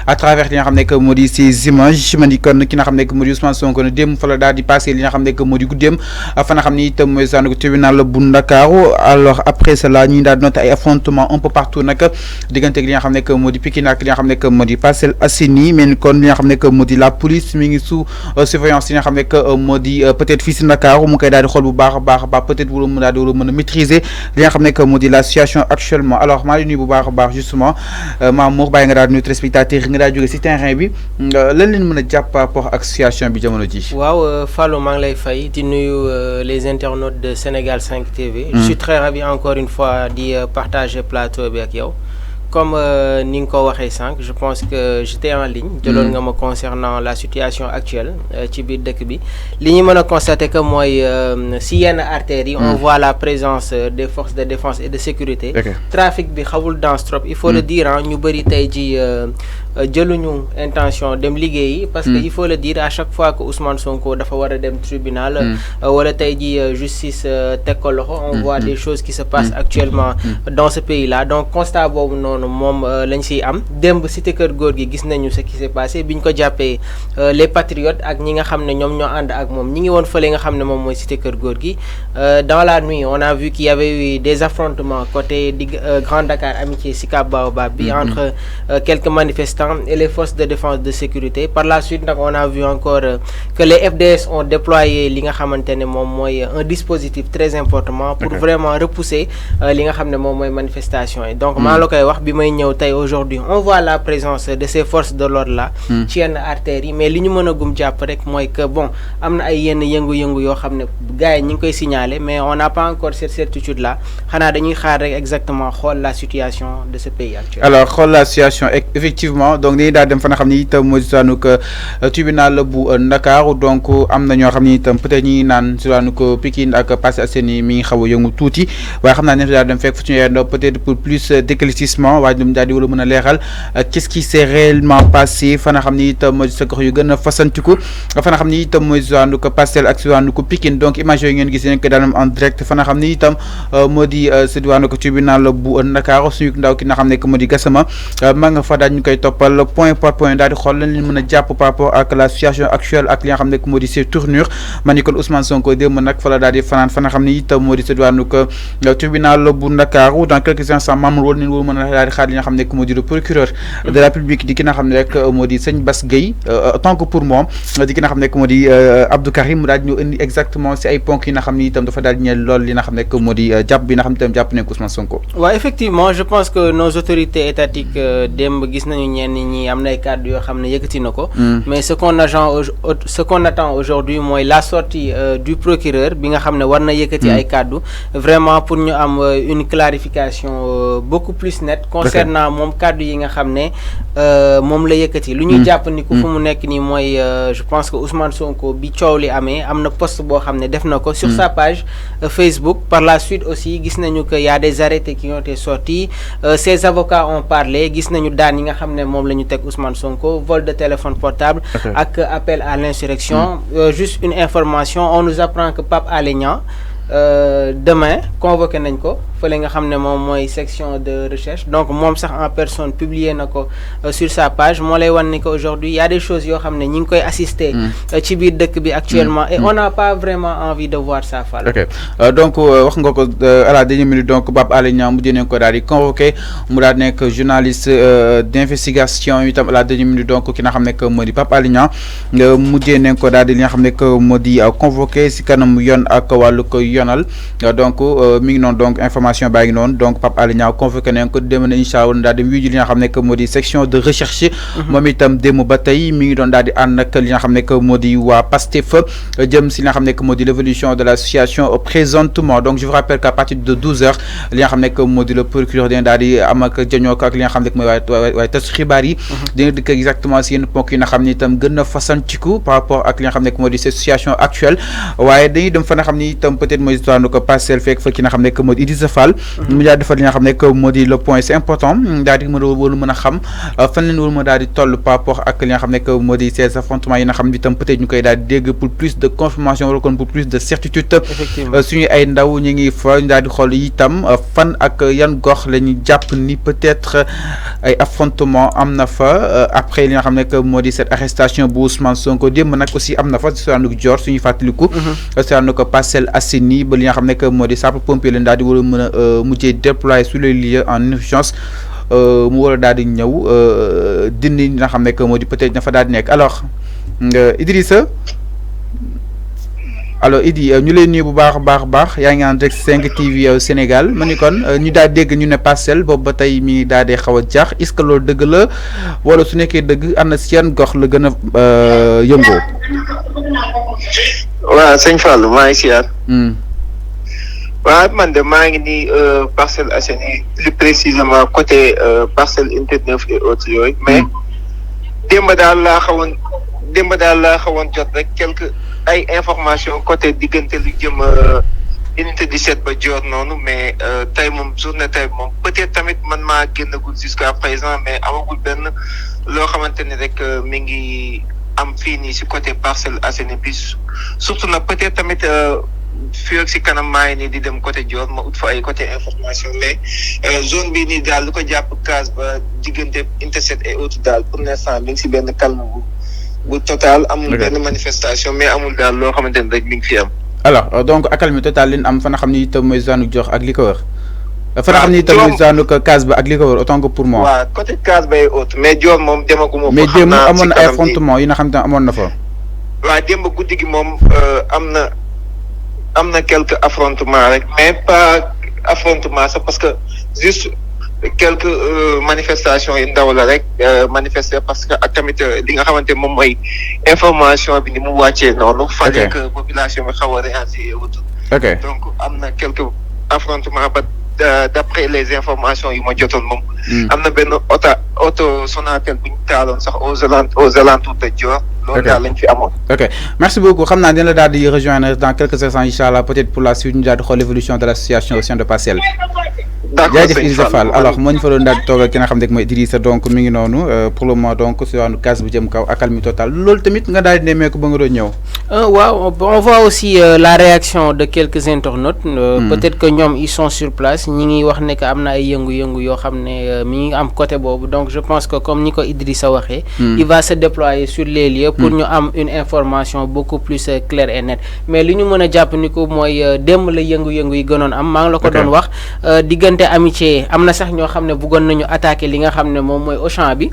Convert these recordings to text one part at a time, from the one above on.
à travers li nga xam ne que moo di ces images ma ni kon ki nga xam ne que moo di Ousmane Sonko ne démb fa la daal di passé li nga xam ne que moo di guddeem fa nga xam ni itam mooy sànq tribunal bu Ndakaaru alors après cela ñi daal di noté ay affrontement un peu partout nag diggante li nga xam ne que moo di Pikine ak li nga xam ne que moo di Parcelles Assainies mais kon li nga xam ne que moo di la police mi ngi sous surveillance li nga xam ne que moo di peut-être fii si Ndakaaru mu koy daal di xool bu baax a baax peut-être wala mu daal di mën a maîtriser li nga xam ne que moo di la situation actuellement alors maa ngi nuyu bu baax a baax justement Mamour bàyyi nga daal di nuyu téléspectateurs yi nga daal di jóge si terrain bi lan leen mën a jàpp par rapport ak situation bi jamono ji. waaw Fallou maa ngi lay fay di nuyu les internautes de Sénégal 5 TV. Je suis très ravi encore une fois di partager plateau bi ak yow. Comme ni nga ko waxee sànq je pense que j'étais en ligne. jëloon nga ma concernant la situation actuelle ci biir dëkk bi. li ñu mën a constater que mooy si yenn artères yi. on voit la présence des forces de défense et de sécurité. trafic bi xawul dense trop il faut le dire ñu bëri tey ji jëluñu intention dem liggéeyi. parce que il faut le dire à chaque fois que Ousmane Sonko dafa war a dem tribunal. wala tey ji justice teg ko loxo. on voit des choses qui se passent actuellement dans ce pays là donc constat boobu noonu. moom lañ siy am démb cité kër góor gi gis nañu ce qui s'est passé bi ñu ko jàppee les patriotes ak ñi nga xam ne ñoom ñoo ànd ak moom ñi ngi woon fële nga xam ne moom mooy cité kër góor gi dans la nuit on a vu qu'il y avait eu des affrontements côté Grand Dakar Amitié Sicap Baobab bi entre quelques manifestants et les forces de défense de sécurité par la suite nag on a vu encore que les FDS ont déployé li nga xamante ne moom mooy un dispositif très important pour vraiment repousser li nga xam ne moom mooy manifestation yi donc maa la koy wax bi may ñëw tey aujourd'hui on voit la présence de ces forces de l'ordre là ci yenn artères yi mais li ñu mën a gum jàpp rek mooy que bon am na ay yenn yëngu-yëngu yoo xam ne gars yi ñu ngi koy signaler mais on n'a pas encore cette certitude là xanaa dañuy xaar rek exactement xool la situation de ce pays actuel. alors xool la situation effectivement donc dañuy daal dem fa nga xam ni itam mooy daanu ko tribunal bu Ndakaaru donc am na ñoo xam ni itam peut-être ñi naan si daanu ko Pikine ak Parcelles Assainies mi ngi xaw a yëngu tuuti waaye xam naa ne daal dem fekk fu ñu yendoo peut-être pour plus d'éclaircissement waaye ñoom daal di wala mën a leeral qu'est-ce qui s'est réellement passé fa nga xam ni itam mooy sa gox yu gën a fasantiku fa nga xam ni itam mooy daanu ko Parcelles ak si daanu ko Pikine donc image yooyu ngeen gis yéen ko daanam en direct fa nga xam ni itam moo di si daanu ko tribunal bu Ndakaaru suñu ndaw ki nga xam ne moo di Gassama maa nga fa daal ñu koy toppal point par point daal di xool lan leen mën a jàpp par rapport ak la situation actuelle ak li nga xam ne moo di ses tournures ma ni kon Ousmane Sonko démb nag fa la daal di fanaan fa nga xam ni itam moo di si daanu ko tribunal bu Ndakaaru dans quelques instants membre wala neen wala mën a daal di xaar li nga xam ne moo di le procureur de la République di ki nga xam ne rek moo di sëñ Bass Gueye tant que pour moom di ki nga xam ne moo di Abdou Karim mu daal di ñëw indi exactement si ay ponk yi nga xam ni itam dafa daal di ñeel lool li nga xam ne moo di jàpp bi nga xam ne itam jàpp nañ ko Ousmane Sonko. waaw effectivement je pense que nos autorités étatiques démb gis nañu ñenn ñi am na ay kàddu yoo xam ne yëkkati na ko mais ce qu'on attend aujourd'hui mooy la sortie du procureur bi nga xam ne war na yëkkati ay kàddu vraiment pour ñu am une clarification beaucoup plus nette concernant moom kàddu yi nga xam ne moom la yëkkati lu ñuy jàpp ni ku fu mu nekk nii mooy je pense que Ousmane Sonko bi coow li amee am na post boo xam ne def na ko sur sa page Facebook par la suite aussi gis nañu que y a des arrêtés qui ont été sortis ses avocats ont parlé gis nañu daan yi nga xam ne moom la ñu teg Ousmane Sonko vol de téléphone portable ak appel à l'insurrection juste une information on nous apprend que Pape Alé Niang demain convoqué nañ ko fële nga xam ne moom mooy section de recherche donc moom sax en personne publié na ko sur sa page moo lay wan ni que aujourd'hui y a des choses yoo xam ne ñi ngi koy assister ci biir dëkk bi actuellement et on n'a pas vraiment envie de voir ça fall donc wax nga ko à la dernière minute donc Pape Alé Niang mujjee nañ ko daal di convoqué mu daal nekk journaliste d'investigation itam à la dernière minute donc ki nga xam ne que moo di Pape Alé Niang mujjee nañ ko daal di li nga xam ne que moo di convoqué si kanam yoon ak wàllu ko yoonal donc mi ngi noonu donc information baa ngi noonu donc Pape Alé Niang convoqué nañ ko dem na incha allah daal di wuyu ji li nga xam ne que moo di section de recherche moom itam démb ba tey mi ngi doon daal di ànd ak li nga xam ne que moo di waa Pastef jëm si li nga xam ne que moo di l'évolution de la situation présentement donc je vous rappelle qu'à partir de 12h li nga xam ne que moo di le procureur dina daal di am ak jañoo ak li nga xam ne que mooy waaye tas xibaar yi dina dikk exactement si yenn ponk yi nga xam ne itam gën a fasantiku par rapport ak li nga xam ne que moo di situation actuelle waaye dañuy dem fa nga xam ni itam peut-être mooy daanu ko Parcelles fekk fa ki nga xam ne que moo di Idrissa Fall mu daal defal li nga xam ne que moo di le point c'est important daal di mën a xam fan leen war ma daal di toll par rapport ak li nga xam ne que moo di ces affrontements yi nga xam ne itam peut-être ñu koy daal di dégg pour plus de confirmation wala kon pour plus de certitude suñu ay ndaw ñu ngi fa ñu daal di xool itam fan ak yan gox la ñu jàpp ni peut-être ay affrontement am na fa après li nga xam ne que moo di cette arrestation bu Ousmane Sonko démb nag aussi am na fa si wàllu Dior suñuy fàttaliku si wàllu ko Parcelles Assainies ba li nga xam ne que moo di sapeurs-pompiers leen daal di war a mën a mujjee déployer sur les lieux en urgence mu war a daal di ñëw dindi nga xam ne que moo di peut-être na fa daal di nekk alors Idrissa alors Idi ñu lay nuyu bu baax a baax yaa ngi en direct 5 TV Sénégal ma ni kon ñu daal dégg ñu ne Parcelles boobu ba tey mi daal di xaw a jaax est-ce que loolu dëgg la wala su nekkee dëgg am na si yan gox la gën a yëngoo. waaw sëñ Fallou maa ngi siyaar. waaw man de maa ngi nii Parcelles Assainies plus précisément côté Parcelles Unité 9 et autres yooyu mais démb daal laa xawoon jot rek quelque ay information côté diggante lu jëm unité 17 ba Dior noonu mais tey moom journée tey moom peut-être tamit man maa génnagul jusqu'à présent mais amagul benn loo xamante ni rek mi ngi am fii nii si côté Parcelles Assainies bi surtout nag peut-être tamit fii ak si kanam maa ngi nii di dem côté Dior ma ut fa ay côté information mais zone bii nii daal lu ko jàpp case ba diggante unité 7 et autres daal pour l'instant mi ngi si benn calme bu total amul benn manifestation mais amul daal loo xamante ne rek mi ngi fi am. alors donc accalmie total leen am fa nga xam ni itam mooy zaanu Dior ak li ko wër. fa nga xam ni itam mooy zaanu case ba ak li ko wër autant que pour moi. waaw côté case ba et autres mais Dior moom demaguma. mais démb amoon na ay affrontement yi nga xam ne amoon na fa. waaw démb guddi gi moom am na quelques affrontements rek mais pas affrontement sax parce que juste quelques manifestations yu ndaw la rek manifester parce que ak tamit li nga xamante moom mooy information bi ni mu wàccee noonu. fallait que population bi xaw a réagir wutul. donc am na quelques affrontements ba d'après les informations yu ma jotoon moom. am na benn auto Sonatel bu ñu taaloon sax aux alentours de Dior. loolu daal lañ fi amoon. ok merci beaucoup xam naa dina la daal di rejoindre dans quelques instants incha allah peut-être pour la suite ñu daal di xool l'évolution de l'association au sein de Parcelles. d'accord jaajëf Idrissa Fall alors moo ñu fa doon daal di toogal ki nga xam ne mooy Idrissa donc mi ngi noonu pour le moment donc si wàllu case bu jëm kaw accalmie totale loolu tamit nga daal di nemmeeku ba nga doon ñëw. waaw on voit aussi la réaction de quelques internautes. Peut-être que ñoom ils sont sur place ñi ngi wax ne que am na ay yëngu-yëngu yoo xam ne mi ngi am côté boobu donc je pense que comme ni ko Idrissa waxee. il va se déployer sur les lieux. pour ñu am une information beaucoup plus claire et nette mais li ñu mën a jàpp ni ko mooy démb la yëngu-yëngu yi gënoon am maa ngi la ko doon wax diggante amitié am na sax ñoo xam ne bëggoon nañu attaquer li nga xam ne moom mooy Auchan bi.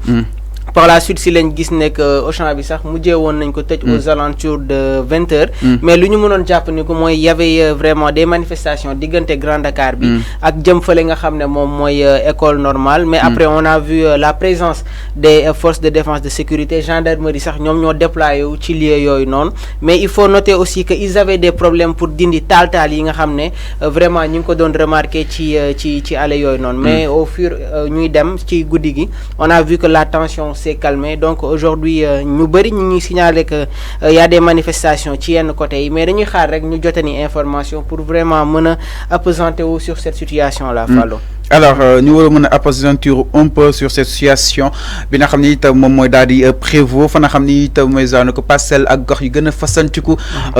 par la suite si lañ gis ne que Auchan bi sax mujjee woon nañ ko tëj aux alentours de 20 heures. mais lu ñu mënoon jàpp ni ko mooy y avait vraiment des manifestations diggante Grand Dakar bi. ak jëm fële nga xam ne moom mooy école normale. mais après on a vu la présence des forces de défense de sécurité gendarmerie sax ñoom ñoo déployé wu ci lieu yooyu noonu. mais il faut noter aussi que ils avaient des problèmes pour dindi taal yi nga xam ne vraiment ñu ngi ko doon remarqué ci allée yooyu noonu. mais au fur ñuy dem ci guddi gi on a vu que la tension s'est calmée donc aujourd'hui ñu bëri ñu ngi signaler que y a des manifestations ci yenn côté yi mais dañuy xaar rek ñu jotani information pour vraiment mën a appesantir wu sur cette situation là Fallou. alors ñu war a mën a appesantir un peu sur cette situation bi nga xam ni itam moom mooy daal di prévoir fa nga xam ni itam mooy zone ko Parcelles ak gox yu gën a fasantiku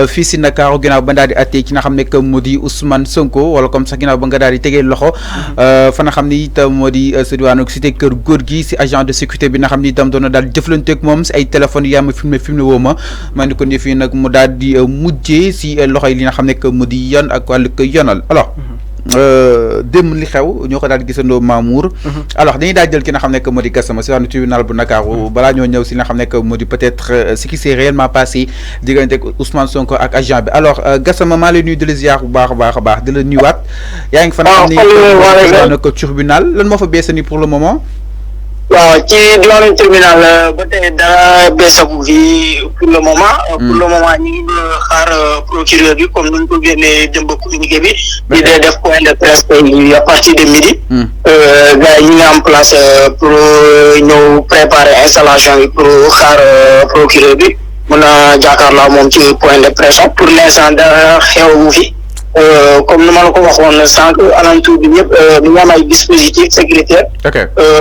fii si Ndakaaru ginnaaw ba daal di attee ki nga xam ne que moo di Ousmane Sonko wala comme sax ginnaaw ba nga daal di tegee loxo fa nga xam ni itam moo di sa diwaanu cité kër góor gi si agent de sécurité bi nga xam ni itam doon na daal di jëflanteeg moom si ay téléphones yaa ma filmé woo ma maa ngi ko ni fii nag mu daal di mujjee si loxo yi li nga xam ne que moo di yoon ak wàllu ko yoonal alors. démb li xew ñoo ko daal di gisandoo Mamour. alors dañuy daal jël ki nga xam ne que moo di Gassama si wàllu tribunal bu Ndakaaru balaa ñoo ñëw si li nga xam ne que moo di peut-être ce qui s'est réellement passé diggante Ousmane Sonko ak agent bi alors Gassama maa lay nuyu di la ziar bu baax a baax di la nuyuwaat. yaa ngi fa nga xam ni ko tribunal lan moo fa bees ni pour le moment. waaw ci diwaanu tribunal ba tey dara beesagu fi pour le moment. pour le moment ñu ngi xaar procureur bi comme nuñ ko génnee jëm ba communiqué bi. di dee def point de presse à partir de midi. gars yi ñu ngi en place pour ñëw préparer installation bi pour xaar procureur bi mun a jàkkaarloo moom ci point de presse pour l'instant dara xewu fi. comme nous ma la ko waxoon sànq alentour bi ñëpp ñu ngi am ay dispositifs sécuritaires.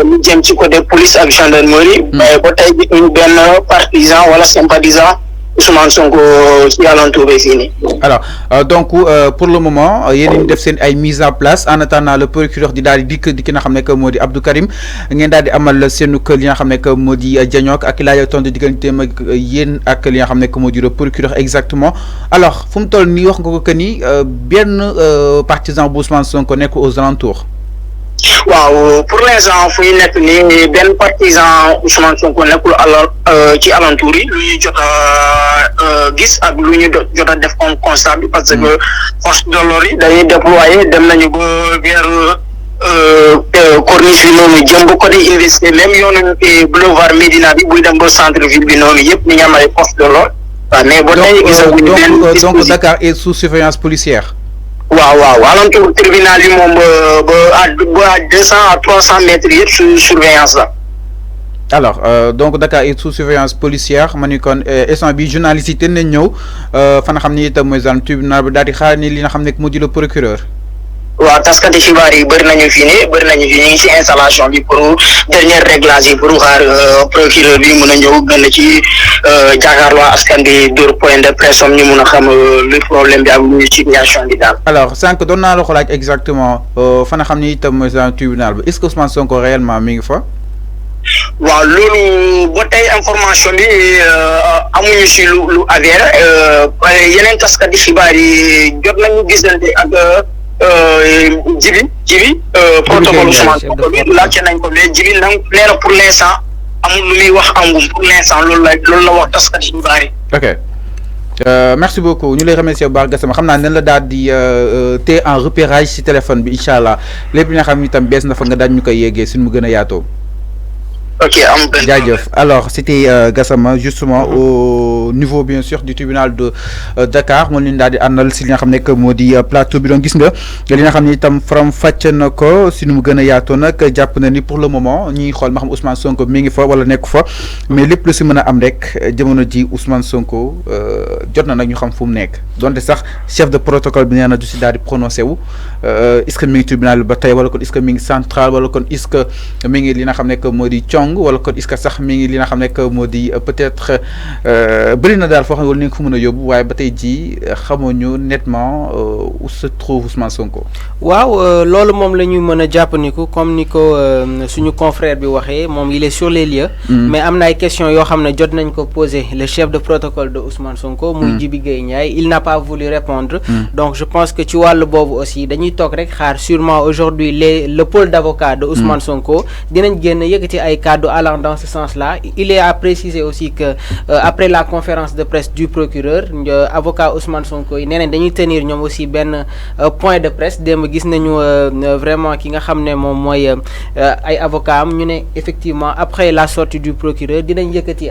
ñu jëm ci côté police ak gendarmerie. mais ba tey gis ñu benn partisan wala sympathisant Ousmane Sonko ci alentour bi fii nii. Alors donc pour le moment yéen a ngi def seen ay mise en place en attendant le procureur di daal di dikk nga xam ne que moo di Abdou Karim ngeen daal di amal seenu kër li nga xam ne que moo di Diagnok ak laaj tontu digganteem ak yéen ak li nga xam ne que moo di le procureur exactement. Alors fu mu toll nii wax nga ko que ni benn partisan bu Ousmane Sonko nekk aux alentours. waaw pour l'instant fu ñu nekk nii benn partisan Ousmane Sonko nekkul ci alentour yi lu ñu jot a gis ak lu ñu jot a def comme constat bi parce que force de l'ordre yi dañuy déployer dem nañu ba vers corniche bi noonu jëm ba côté université même yoonu boulevard Médina bi buy dem ba centre ville bi noonu yëpp ñu ngi am ay force de l'ordre waaw mais ba tey gisaguñu benn donc Dakar est sous surveillance policière. waaw alentour tribunal yi moom ba à 200 à 300 mètres yëpp sous surveillance la. Alors donc Dakar est sous surveillance policière ma ni kon instant bi journaliste yi nañ ñëw fa nga xam ni itam mooy zone tribunal bi daal di xaar ni li nga xam ne moo di le procureur. waaw taskati xibaar yi bëri nañu fii ñu ngi ci installation bi pour dernier réglage yi pour xaar procureur bi mën a ñëw gën ci jàkkaarloo askan bi dóor point de presse am ñu mën a xam lu problème bi ak lu situation bi daal. alors sànq doon naa la ko laaj exactement fa nga xam ni itam mooy zone tribunal bi est-ce que Ousmane Sonko réellement mi ngi fa. waaw loolu ba tey information bi amuñu si lu avéré yeneen taskati xibaar yi jot nañu gisante ak. jibi protocole Ousmane Sonko bi laajte nañ ko mais jibi nag nee na pour l'instant amul lu muy wax angum pour l'instant loolu la wax taskati xibaar yi. ok merci beaucoup ñu lay remercier bu baax Gassama xam naa ne la daal di téye en repérage ci téléphone bi incha allah lépp li nga xam ni itam bees na fa nga daal ñu koy yeggee suñu mu gën a yaatoo. ok jaajëf alors c'était Gassama justement au niveau bien sûr du tribunal de Dakar moom leen daal di àndal si li nga xam ne que moo di plateau bi doon gis nga li nga xam ne itam faram fàcc na ko si nu mu gën a yaatoo nag jàpp na ni pour le moment ñi ngi xool ma xam Ousmane Sonko mi ngi fa wala nekk fa mais lépp lu si mën a am rek jamono ji Ousmane Sonko jot na nag ñu xam fu mu nekk donte sax chef de protocole bi nee na du si daal di prononcé wu est-ce que mi ngi tribunal bi ba tey wala kon est-ce que mi ngi central wala kon est-ce que mi ngi li nga xam ne que moo di wala kon est-ce que sax mi ngi li nga xam ne que moo di peut-être bëri na daal foo xam ne wala ni nga ko mën a yóbbu waaye ba tey jii xamuñu nettement où se trouve Ousmane Sonko. waaw loolu moom la ñu mën a jàppandiku comme ni ko suñu confrère bi waxee moom il est sur les lieux. mais am na ay questions yoo xam ne jot nañ ko poser le chef de protocole de Ousmane Sonko. muy Djibi Gueye Ndiaye il n'a pas voulu répondre. donc je pense que ci wàllu boobu aussi dañuy toog rek xaar sûrement aujourd'hui le pôle d'avocat de Ousmane Sonko dinañ génn yëkkati ay cadres allant dans ce sens-là. Il est à préciser aussi que après la conférence de presse du procureur avocat Ousmane Sonko yi nee nañ dañuy tenir ñoom aussi benn point de presse démb gis nañu vraiment ki nga xam ne moom mooy ay avocat am ñu ne effectivement après la sortie du procureur dinañ yëkkati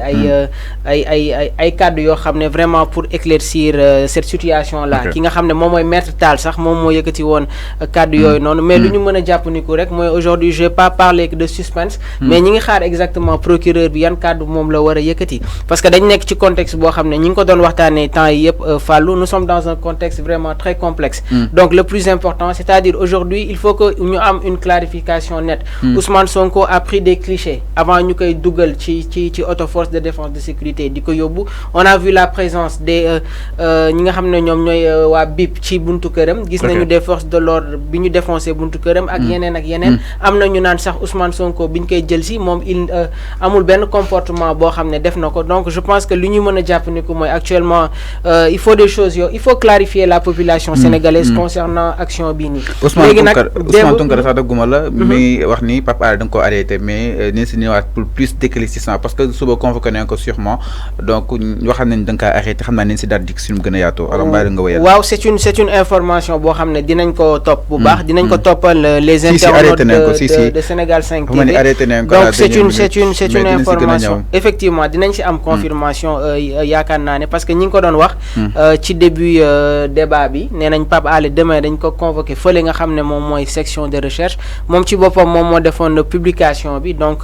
ay cadres yoo xam ne vraiment pour éclaircir cette situation là ki nga xam ne moom mooy maître Tall sax moom moo yëkkati woon cadres yooyu noonu mais lu ñu mën a jàpp ni ko rek mooy aujourd'hui je vais pas parler de suspense mais ñi ngi xaar exactement procureur bi yan cadre moom la war a yëkkati parce que dañ nekk ci contexte boo xam ne ñi ngi ko doon waxtaanee temps yi yëpp Fallou nous sommes dans un contexte vraiment très complexe donc le plus important c'est-à-dire aujourd'hui il faut que ñu am une clarification nette Ousmane Sonko a pris des clichés avant ñu koy dugal ci auto force de défense de sécurité di ko yóbbu on a vu la présence des ñi nga xam ne ñoom ñooy waa BIP ci buntu këram gis nañu des forces de l'ordre bi ñu défoncé buntu këram ak yeneen am na ñu naan sax Ousmane Sonko biñ koy jël si moom il amul benn comportement boo xam ne def na ko donc je pense que li ñu mën a jàpp ni ko mooy actuellement il faut des choses il faut clarifier la population sénégalaise concernant action bii nii. léegi nag Ousmane Tounkara sax dagguma la mi wax ni Pape Alé da nga ko arrêté mais ni si ñëwaat pour plus d'éclaircissement parce que suba convoqué nañ ko sûrement donc waxam nañ da nga kaa arrêté xam naa ne si daal di suñu gën a yaatoo alors mbaa nga wéyal. waaw c'est une information boo xam ne dinañ ko topp bu baax dinañ ko toppal les internautes de Sénégal 5 TV donc c'est une information effectivement dinañ ci am confirmation yaakaar naa ne parce que ñi ngi ko doon wax ci début débat bi nee nañ Pape Alé demain dañ ko convoqué fële nga xam ne moom mooy section de recherche moom ci boppam moom moo defoon publication bi donc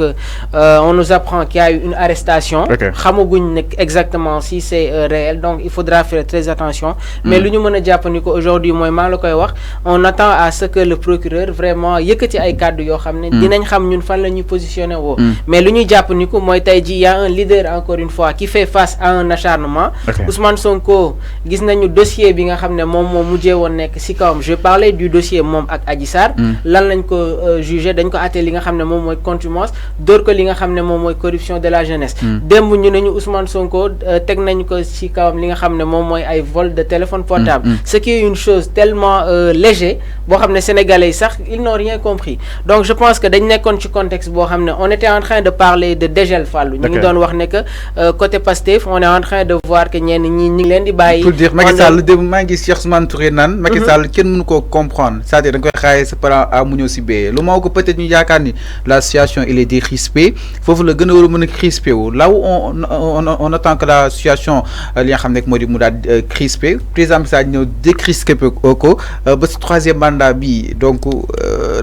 on nous apprend qu'il y a eu une arrestation xamaguñ ne exactement si c'est réel donc il faudra faire très attention mais lu ñu mën a jàpp ni ko aujourd'hui mooy maa la koy wax on attend à ce que le procureur vraiment yëkkati ay kàddu yoo xam ne dinañ xam ñun fan la ñuy positionné woo mais lu ñuy jàpp ni ko mooy tey ji y a un leader encore une fois qui fait face à un acharnement Ousmane Sonko gis nañu dossier bi nga xam ne moom moo mujjee woon nekk si kawam je parlais du dossier moom ak Adji Sarr lan lañ ko jugé dañ ko àtte li nga xam ne moom mooy contumace dóor ko li nga xam ne moom mooy corruption de la jeunesse démb ñu ne ñu Ousmane Sonko teg nañ ko si kawam li nga xam ne moom mooy ay vol de téléphone portable ce qui est une chose tellement léger boo xam ne sénégalais sax ils n'ont rien compris donc je pense que dañ nekkoon ci contexte boo xam ne on était en train de parler de dégel Fallou ñu ngi doon wax ne que côté Pastef on est en train de voir que ñenn ñi ñu ngi leen di bàyyi pour dire Macky Sall démb maa ngi Cheikh Ousmane Touré naan Macky Sall kenn mënu koo comprendre c'est-à-dire da nga koy xaayee sa parent à mu ñëw si bee lu moo ko peut-être ñu yaakaar ni la situation il est décrispée foofu la gën a war a mën a crispé wu là où on attend que la situation li nga xam ne moo di mu daal crispé président Macky Sall ñëw décrispé ko ba si troisième mandat bi donc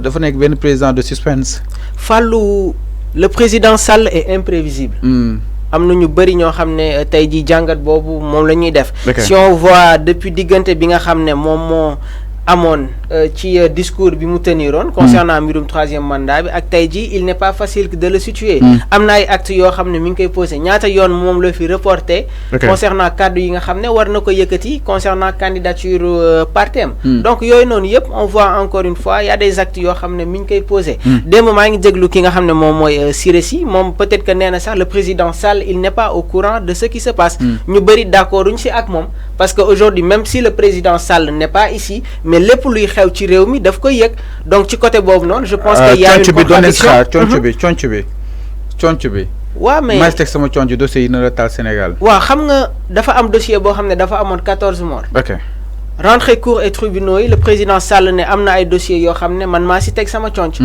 dafa nekk benn président de suspense. Fallou le président Sall est imprévisible. am na ñu bëri ñoo xam ne tey jii jàngat boobu moom la ñuy def. si on voit depuis diggante bi nga xam ne moom moo amoon ci discours bi mu teniroon concernant mbirum troisième mandat bi ak tey jii il n'est pas facile de le situer. am na ay actes yoo xam ne mi ngi koy posé ñaata yoon moom la fi reporté. concernant kaddu yi nga xam ne war na ko yëkkati concernant candidature partem donc yooyu noonu yëpp on voit encore une fois y a des actes yoo xam ne mi ngi koy posé. démb maa ngi déglu ki nga xam ne moom mooy Siré Sy moom peut-être que nee na sax le président Sall il n'est pas au courant de ce qui se passe. ñu bëri d'accord uñ si ak moom parce que aujourd'hui même si le président Sall n'est pas ici mais lépp luy xew ci réew mi daf koy yëg donc ci côté boobu noonu je pense que y a une contradiction conc bi waaw mais maa teg sama conc dossier yi na la taal Sénégal. waaw xam nga dafa am dossier boo xam ne dafa amoon 14 morts. rentrée cours et tribunaux yi le président Sall ne am na ay dossiers yoo xam ne man maa si teg sama conc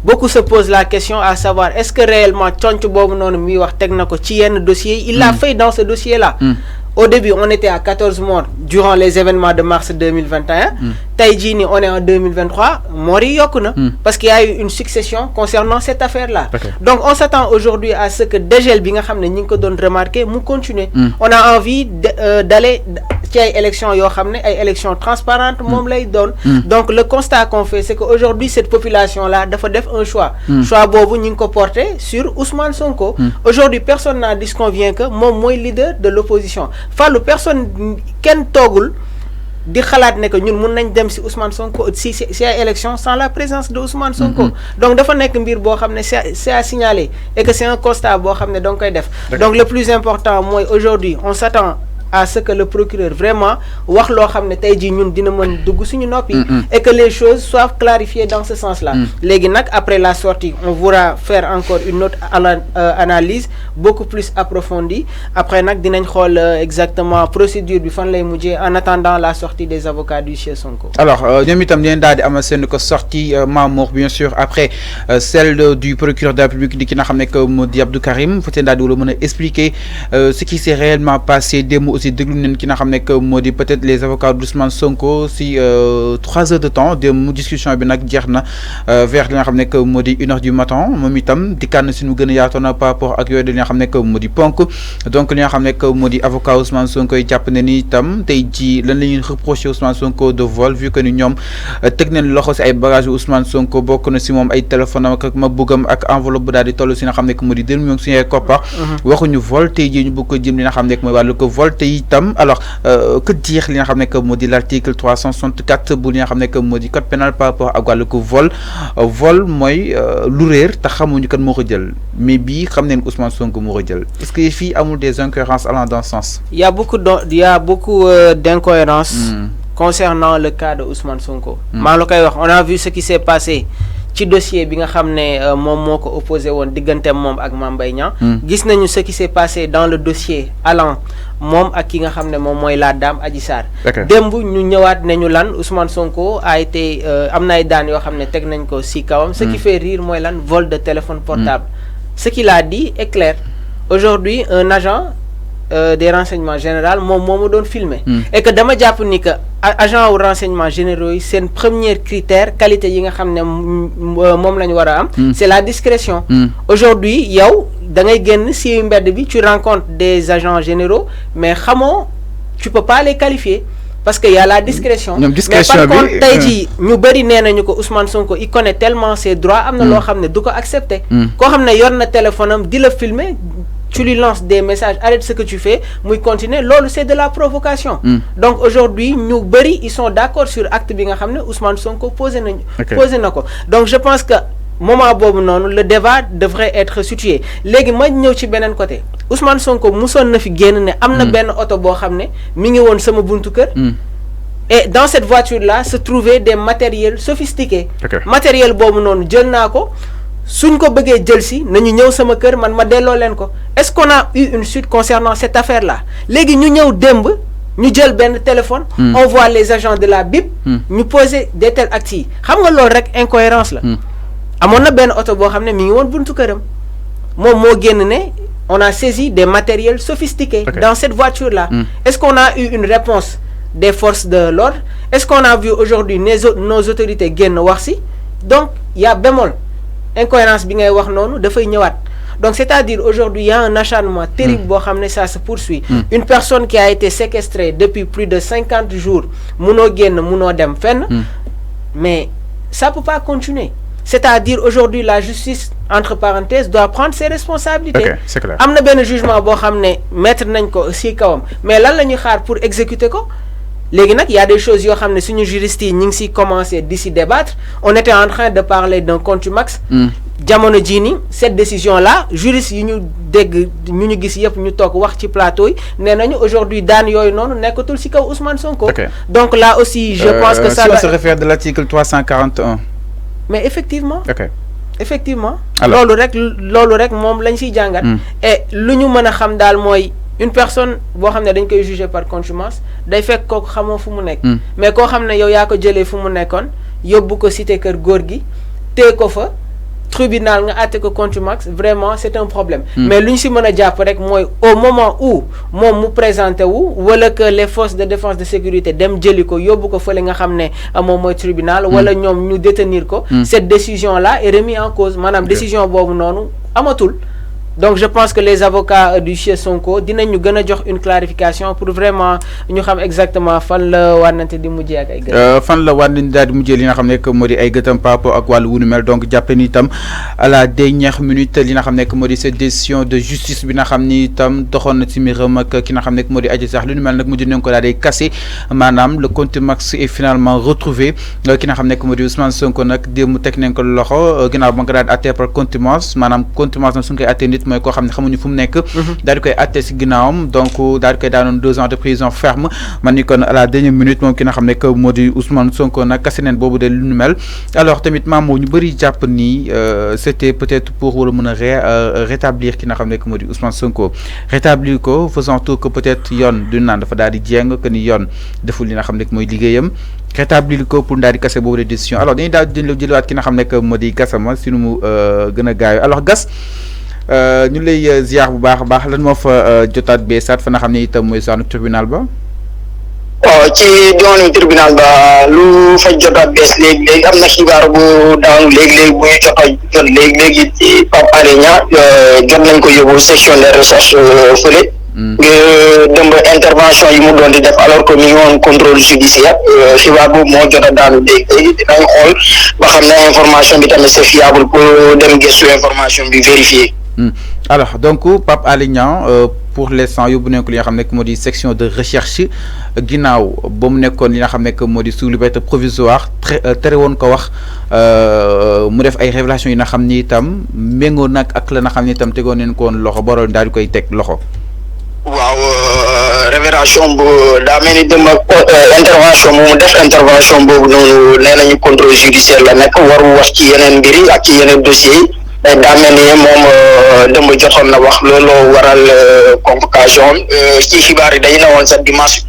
beaucoup se posent la question à savoir est-ce que réellement conc boobu noonu muy wax teg na ko ci yenn dossiers yi il l'a fait dans ce dossier là. Au début, on était à 14 morts durant les événements de mars 2021. Taïdjini, on est en 2023. Mori Yokuna. Parce qu'il y a eu une succession concernant cette affaire-là. Donc, on s'attend aujourd'hui à ce que Degel Bingham Ninko donne remarquer, nous continuer. On a envie d'aller qu'il y ait élection, élection transparente, donc, le constat qu'on fait, c'est qu'aujourd'hui, cette population-là doit faire un choix. Choix bobu Ninko porté sur Ousmane Sonko. Aujourd'hui, personne n'a dit ce qu'on vient que mon leader de l'opposition. Fallou personne ken togul di xalaat ne que ñun mun nañ dem si Ousmane Sonko si ay élection sans la présence de Ousmane Sonko. Donc dafa nekk mbir boo xam ne c'est à signaler et que c'est un constat boo xam ne danga koy def. Donc le plus important mooy aujourd'hui on s'attend à ce que le procureur vraiment wax loo xam ne tey jii ñun dina mën dugg suñu noppi et que les choses soient clarifiées dans ce sens-là. léegi nag après la sortie on pourra faire encore une autre analyse beaucoup plus approfondie après nag dinañ xool exactement procédure bi fan lay mujjee en attendant la sortie des avocats du Cheikh Sonko. alors ñoom itam leen daal di amal seen ko sortie Mamour bien sûr après celle du procureur de la République di ki nga xam ne que moo di Abdou Karim fa seen daal di wala mën a expliquer ce qui s'est réellement passé démb aussi déglu nañ ki nga xam ne que moo di peut-être les avocats d'Ousmane Sonko si 3 heures de temps démb discussion bi nag jeex na vers li nga xam ne que moo di 1 heure du matin moom itam dikkaan na si nu gën a yaatoon na par rapport ak yooyu li nga xam ne que moo di ponk donc li nga xam ne que moo di avocat Ousmane Sonko yi jàpp ne ni itam tey ji lan la ñuy reproché Ousmane Sonko de vol vu que ni ñoom teg nañ loxo si ay bagages yu Ousmane Sonko bokk na si moom ay téléphone am ak ma bëggam ak enveloppe bu daal di toll si nga xam ne que moo di 2 millions suñu ay koppar waxuñu vol tey ji ñu bëgg ko jëm li nga xam ne que mooy wàllu ko vol te itam alors que dire li nga xam ne que moo di l'article 364 bu li nga xam ne que moo di code pénal par rapport ak wàllu ko vol mooy lu réer te xamuñu kan moo ko jël mais bii xam neen Ousmane Sonko moo ko jël est-ce que fii amul des incohérences allant dans ce sens. Il y a beaucoup d'incohérences concernant le cas de Ousmane Sonko. maa la koy wax on a vu ce qui s'est passé ci dossier bi nga xam ne moom moo ko opposé woon digganteem moom ak Mame Mbaye Niang gis nañu ce qui s'est passé dans le dossier allant moom ak ki nga xam ne moom mooy la dame Adji Sarr démb ñu ñëwaat nañu lan Ousmane Sonko a été am na ay daan yoo xam ne teg nañ ko si kawam ce qui fait rire mooy lan vol de téléphone portable ce qu'il a dit est clair. Aujourd'hui, un agent des renseignements généraux moo doon filmer. Et que dama jàpp ni que agent aux renseignements généraux c'est un premier critère qualité yi nga xam ne moom la ñu war a am. C'est la discrétion. Aujourd'hui yow da ngay génn si mbedd bi tu rencontres des agents généraux mais xamoo tu peux pas les qualifier. Parce qu'il y a la discrétion. Mais par contre, tey jii ñu bëri nee nañu ko Ousmane Sonko il connaît tellement ses droits am na loo xam ne du ko accepter. Koo xam ne yor na téléphone am di la filmer tu lui lances des messages arrête ce que tu fais muy continuer loolu c'est de la provocation. Donc aujourd'hui ñu bëri ils sont d'accord sur acte bi nga xam ne Ousmane Sonko posé na ko donc je pense que moment boobu noonu le débat devrait être situé léegi ma ñëw ci beneen côté Ousmane Sonko musoon na fi génn ne am na benn oto boo xam ne mi ngi woon sama buntu kër. Et dans cette voiture là se trouvaient des matériels sophistiqués. Matériel boobu noonu jël naa ko suñ ko bëggee jël si nañu ñëw sama kër man ma delloo leen ko. Est-ce qu'on a eu une suite concernant cette affaire là léegi ñu ñëw démb ñu jël benn téléphone. On voit les agents de la BIP. ñu poser des tels actes yi xam nga loolu rek incohérence la. amoon na benn oto boo xam ne mi ngi woon buntu këram moom moo génn ne on a saisi des matériels sophistiqués. Dans cette voiture là. Est-ce qu'on a eu une réponse des forces de l'ordre? Est-ce qu'on a vu aujourd'hui nos autorités génn wax si? Donc il y a bémol incohérence bi ngay wax noonu dafay ñëwaat. Donc c'est-à-dire aujourd'hui il y a un acharnement terrible boo xam ne ça se poursuit. Une personne qui a été séquestrée depuis plus de 50 jours munoo génn munoo dem fenn. Mais ça peut pas continuer. C'est-à-dire aujourd'hui la justice entre parenthèses doit prendre ses responsabilités. C'est clair. am na benn jugement boo xam ne mettre nañ ko ci kawam mais lan la ñuy xaar pour exécuter ko léegi nag y a des choses yoo xam ne suñu juristes yi ñu ngi ci commencer di ci débattre on était en train de parler d'un contumax. jamono jii nii cette décision là juristes yi ñu dégg ñu gis yëpp ñu toog wax ci plateau yi nee nañu aujourd'hui daan yooyu noonu nekkatul ci kaw Ousmane Sonko. Donc là aussi je pense que ça si on se réfère de l'article 341. Mais effectivement. Effectivement. Alors loolu rek moom lañ ciy jàngat. Et lu ñu mën a xam daal mooy une personne boo xam ne dañ koy juger par contumace day fekk kooku xamoo fu mu nekk. Mais koo xam ne yow yaa ko jëlee fu mu nekkoon yóbbu ko cité kër góor gi téye ko fa tribunal nga àtte ko contumace vraiment c'est un problème. Mais lu ñu si mën a jàpp rek mooy au moment où moom mu présenté wu wala que les forces de défense de sécurité dem jëli ko yóbbu ko fële nga xam ne moom mooy tribunal. wala ñoom ñu détenir ko. Cette décision là est remise en cause maanaam décision boobu noonu amatul. Donc je pense que les avocats du chef Sonko dinañu gën a jox une clarification pour vraiment ñu xam exactement fan la wànnante di mujjee ak ay gëtam. fan la wànnante daal di mujjee li nga xam ne moo di ay gëtam par rapport ak wàllu wu nu mel donc jàppe ni itam à la dernière minute li nga xam ne moo di cette décision de justice bi nga xam ni itam doxoon na ci mbiram ak ki nga xam ne moo di Adji Sarr lu nu mel nag mujj nañ ko daal di cassé maanaam le contumax est finalement retrouvé ki nga xam ne moo di Ousmane Sonko nag démb teg nañ ko loxo ginnaaw ba nga daal di àtte par contumace maanaam contumace nag su ñu koy àtte nit mooy koo xam ne xamuñu fu mu nekk daal di koy àtte si ginnaawam donc daal di koy daanoon 2 ans de prison ferme man ni kon à la dernière minute moom ki nga xam ne que moo di Ousmane Sonko nag kase neen boobu de lu nu mel alors tamit maamoo ñu bëri jàpp ni c'était peut-être pour wala mën a rétablir ki nga xam ne que moo di Ousmane Sonko rétablir ko faisant tout que peut-être yoon du naan dafa daal di jéng que ni yoon deful li nga xam ne mooy liggéeyam rétablir ko pour daal di kase boobu de décision alors dañuy daal di jëliwaat ki nga xam ne que moo di Gassama si nu mu gën a gaaw alors Gass ñu lay ziar bu baax a baax lan moo fa jotaat bee saat fa nga xam ne itam mooy saanu tribunal ba. ci doonu tribunal ba lu fa jotaat bees léegi am na xibaar bu daanu léegi bu ñu jot léegi ci Pape Alé Niang jot nañ ko yóbbu section de recherche fële. dëmb intervention yi mu doon di def alors que mi ngi woon contrôle judiciaire xibaar boobu moo jot a daanu léegi dinañ xool ba xam ne information bi tamit c'est fiable pour dem gëstu information bi vérifier. Alors donc Pape Alé Niang pour l'instant yóbbu nañ ko li nga xam ne moo di section de recherche ginnaaw ba mu nekkoon li nga xam ne moo di sous liberté provisoire tere woon ko wax mu def ay révélations yi nga xam ni itam méngoo nag ak la nga xam ni itam tegoon nañ ko woon loxo boroon daal di koy teg loxo. waaw révélation bu daa mel ni dem ak intervention bu mu def intervention boobu noonu nee nañu contrôle judiciaire la nekk waru wax ci yeneen mbir yi ak ci yeneen dossiers yi mais daa mel ni moom dëmb jotoon na wax looloo waral convocation ci xibaar yi dañu ne woon sax dimanche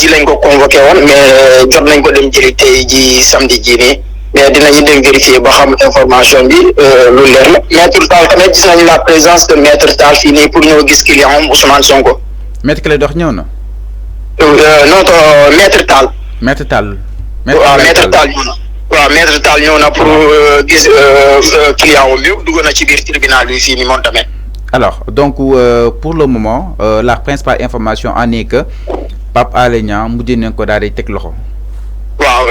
ji lañ ko convoqué woon mais jot nañ ko dem jëli tey ji samedi ji nii mais dinañu dem vérifier ba xam information bi lu leer la maître Tall tamit gis nañu la présence de maître Tall fii nii pour ñëw gis client am Ousmane Sonko. maître Clédor ñëw na. non maître Tall. maître Tall. waaw maître Tall ñëw na. waaw maître Tall ñëw na pour gis client am bi dugg na ci biir tribunal bi fii nii moom tamit. Alors, donc, pour le moment, la principale information en est que Pape Alé Niang mujj nañ ko daal di teg loxo. waaw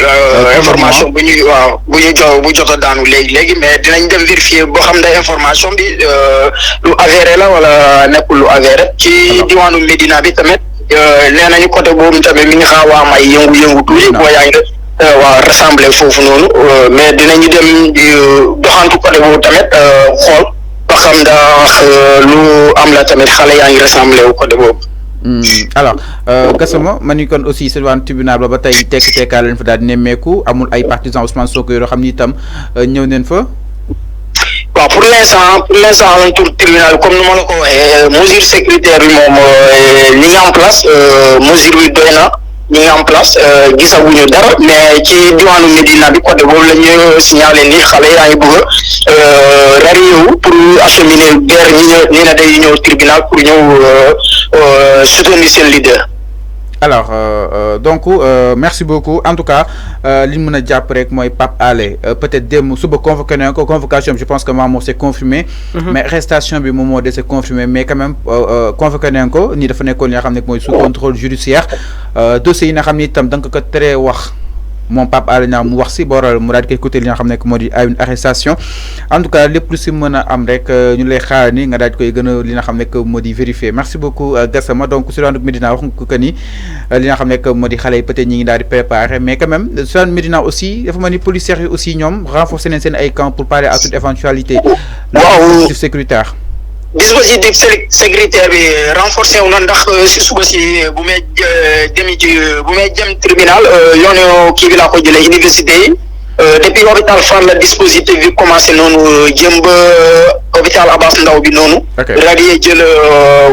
information bu ñu jot a daanu léegi mais dinañ dem vérifier boo xam ne information bi lu avéré la wala nekkul lu avéré. ci diwaanu Médina bi tamit nee nañu côté boobu tamit mi ngi xaw a am ay yëngu-yëngu tuuti. boo yaa ngi waaw rassemblé foofu noonu mais dinañu dem doxantu côté boobu tamit xool. ba xam ndax lu am la tamit xale yaa ngi rassemblé wu côté boobu. alors Gassama man ni kon aussi si wàllu tribunal ba tey tekk-tekkaat leen fa daal di nemmeeku amul ay partisans Ousmane Sonko yoo xam ni itam ñëw neen fa. waaw pour l'instant alentour tribunal comme ni ma la ko waxee mesure sécuritaire bi moom ñi ngi en place mesure bi doy na. ñi ngi en place gisaguñu dara mais ci diwaanu Médina bi côté boobu la ñu signalé ni xale yaa ngi bëgg a rarié wu pour acheminer vers ñi ne day ñëw tribunal pour ñëw soutenir seen leader. Alors donc merci beaucoup en tout cas li ñu mën a jàpp rek mooy Pape Alé peut-être démb suba convoqué nañ ko convocation bi je pense que Mamour c'est confirmé. mais arrestation bi moom moo dese confirmé mais quand même convoqué nañ ko nii dafa nekkoon li nga xam ne mooy sous contrôle judiciaire dossier yi nga xam ni itam da nga ko teree wax. moom Pape Alé Niang mu wax si boral mu daal di koy côté li nga xam ne moo di une arrestation en tout cas lépp lu si mën a am rek ñu lay xaar ni nga daal di koy gën a li nga xam ne moo di vérifier merci beaucoup Gassama donc sur Médina wax nga ko que ni li nga xam ne moo di xale yi peut-être ñi ngi daal di préparer mais quand même sur Médina aussi dafa mel ni policiers yi aussi ñoom renforcer nañ seen ay camps pour parer à toute éventualité. waaw le sécuritaire. dispositif sécuritaire bi renforcé wu na ndax si suba si bu may jëm tribunal yoonu kii bi laa ko jëlee université yi depuis hôpital Fann la dispositif bi commencé noonu jëm ba hôpital Abass Ndao bi noonu. radié jël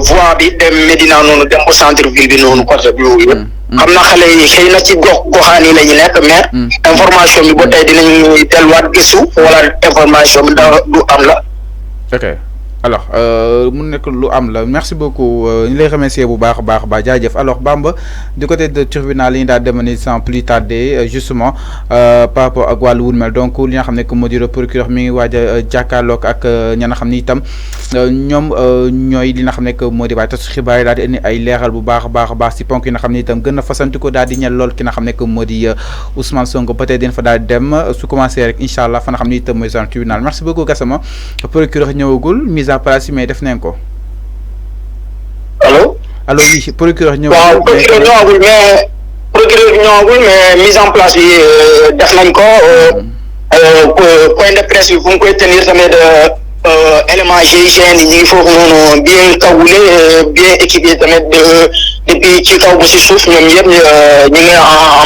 voie bi dem Médina noonu dem ba centre ville bi noonu côté bi yooyu yëpp. xam na xale yi xëy na ci goxaan yi la ñu nekk mais information bi ba tey dinañu delluwaat gisu wala information bi da du am la. alors mu nekk lu am la merci beaucoup ñu lay remercier bu baax a baax jaajëf alors Bamba du côté de tribunal yi ñu daal demani sans plus tarder justement par rapport ak wàllu wun mel donc li nga xam ne que moo di procureur mi ngi waaj a jàkkaarloog ak ña nga xam ni itam ñoom ñooy li nga xam ne que moo di waaye tas xibaar yi daal di indi ay leeral bu baax a baax si ponk yi nga xam ne itam gën a fasanti ko daal di ñel lool ki nga xam ne que moo di Ousmane Sonko peut-être dina fa daal di dem su commencé rek incha allah fa nga xam ne itam mooy zone tribunal merci beaucoup Gassama procureur ñëwagul à place mais def nañ ko. allo. allo oui procureur ñëw. waaw procureur ñëwagul mais mise en place bi def nañ ko. point de presse bi fu mu koy tenir tamit élément GIGN yi ñu ngi foofu noonu bien cagoulé bien équipé tamit depuis ci kaw ba si suuf ñoom yëpp ñu ngi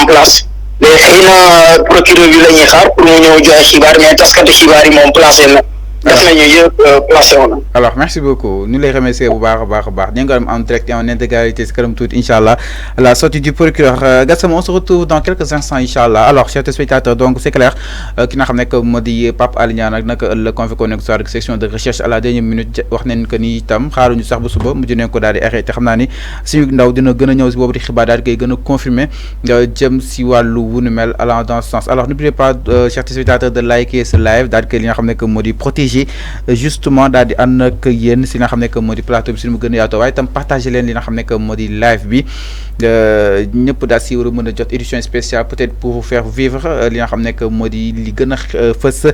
en place. mais xëy na procureur bi la ñuy xaar pour mu ñëw joxe xibaar mais taskatu xibaar yi moom placé na. def nañu yëpp placé woon na. alors merci beaucoup ñu lay remercier bu baax a baax di nga ko am en direct et en intégralité si kanam tuuti incha allah la sortie du procureur Gassama on se retrouve dans quelques instants incha allah alors chers téléspectateurs donc c'est clair ki nga xam ne moo di Pape Alé Niang nag naka la convoqué woon ak section de recherche à la dernière minute wax nañ que ni itam xaaruñu sax ba suba mujj nañ ko daal di arrêté xam naa ni suñu ndaw dina gën a ñëw si boobu di xibaar daal di koy gën a confirmer jëm si wàllu wunu mel allant dans ce sens alors n'oubliez pas chers téléspectateurs de liker ce live daal di koy li nga xam ne moo di protéger justement daal di ànd ak yéen si nga xam ne que moo di plateau bi si mu gën a yaatoo waaye itam partagé leen li nga xam ne que moo di live bi ñëpp daal si war a mën a jot édition spéciale peut-être pour vous faire vivre li nga xam ne que moo di li gën a fës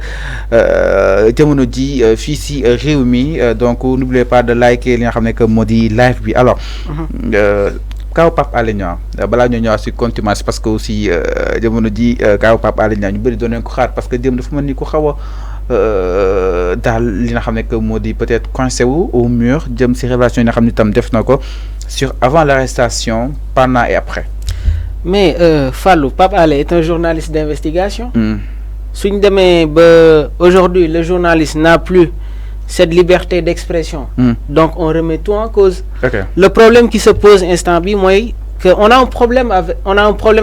jamono ji fii si réew mi donc n'oubliez pas de liker li nga xam ne que moo di live bi alors kaaw Pape Alé Niang balaa ñoo ñëwaat si contumace parce que aussi jamono ji kaaw Pape Alé Niang ñu bëri doon nañ ko xaar parce que démb dafa mel ni ko xaw a daal li nga xam ne que moo di peut-être coincé wu au mur jëm si révélation yi nga xam ne itam def na ko sur avant l'arrestation pendant et après. mais Fallou Pape Alé est un journaliste d'investigation. suñ demee ba aujourd'hui le journaliste n'a plus cette liberté d'expression. Donc on remet tout en cause. Le problème qui se pose instant bi mooy que on a un problème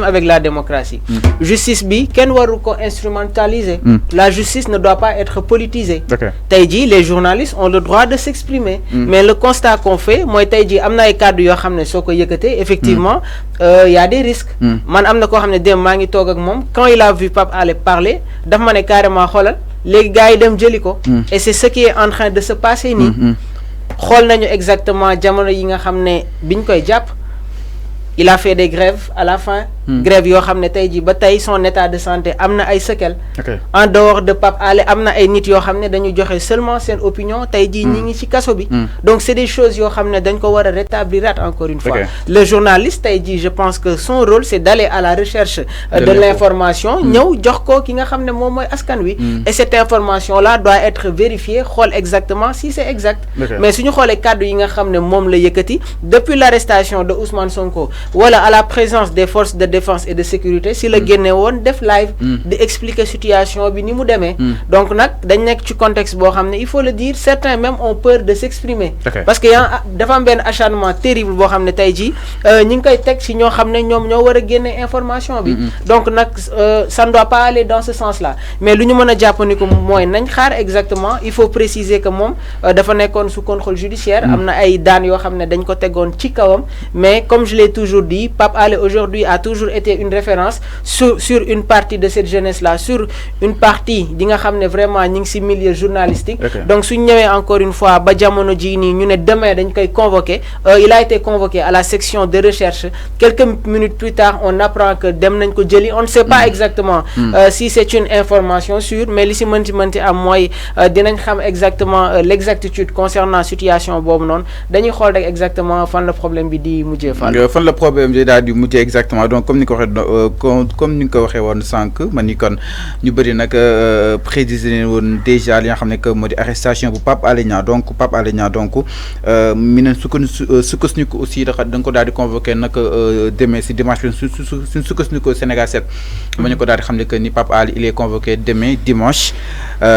avec la démocratie. Justice bi ken waru ko instrumentaliser. La justice ne doit pas être politisée. Tey jii les journalistes ont le droit de s'exprimer. Mais le constat qu'on fait mooy tey jii am na ay kàddu yoo xam ne soo ko yëkkatee effectivement y a des risques. Man am na koo xam ne dem maa ngi toog ak moom quand il a vu Pape Alé parler daf ma ne carrément xoolal léegi gars yi dem jëli ko. Et c'est ce qui est en train de se passer nii. Xool nañu exactement jamono yi nga xam ne biñ koy jàpp. Il a fait des grèves à la fin. Grève yoo xam ne tey jii ba tey son état de santé am na ay séquelles. En dehors de Pape Alé am na ay nit yoo xam ne dañu joxe seulement seen opinion tey jii ñi ngi ci kaso bi. Donc c'est des choses yoo xam ne dañ ko war a rétablir encore une fois. Le journaliste tey jii je pense que son rôle c'est d'aller à la recherche de l'information ñëw jox ko ki nga xam ne moom mooy askan wi. Et cette information là doit être vérifiée xool exactement si c'est exact. Mais suñu xoolee kàddu yi nga xam ne moom la yëkkati depuis l'arrestation de Ousmane Sonko wala à la présence des forces de défense et de sécurité si la génne woon def live di expliquer situation bi ni mu demee. Donc nag dañ nekk ci contexte boo xam ne il faut le dire certains même ont peur de s'exprimer. Parce que dafa am benn acharnement terrible boo xam ne tey jii ñi ngi koy teg ci ñoo xam ne ñoom ñoo war a génne information bi. Donc nag ça ne doit pas aller dans ce sens là mais lu ñu mën a jàpp ni ko mooy nañ xaar exactement il faut préciser que moom dafa nekkoon sous contrôle judiciaire. Am na ay daan yoo xam ne dañ ko tegoon ci kawam mais comme je l'ai toujours dit Pape Alé aujourd'hui a toujours été une référence sur une partie de cette jeunesse là sur une partie di nga xam ne vraiment ñi ngi ci milieu journalistique. Donc suñ ñëwee encore une fois ba jamono ji nii ñu ne demain dañ koy convoquer il a été convoqué à la section de recherche quelques minutes plus tard on apprend que dem nañ ko jëli on ne sait pas exactement si c'est une information sûre mais li ci mënti am mooy dinañ xam exactement l'exactitude concernant situation boobu noonu dañuy xool rek exactement fan la problème bi di mujjee fan la problème bi daal di mujjee exactement donc comme ni ko waxee comme ni nga ko waxee woon sànq man ni kon ñu bëri nag prédisé woon déjà li nga xam ne que moo di arrestation bu Pape Alé Niang donc Pape Alé Niang donc mi ne sukkandiku aussi da nga ko daal di convoqué nag demain si dimanche bi suñ sukkandiku Sénégal 7 ma ñu ko daal di xam ne que ni Pape Alé il est convoqué demain dimanche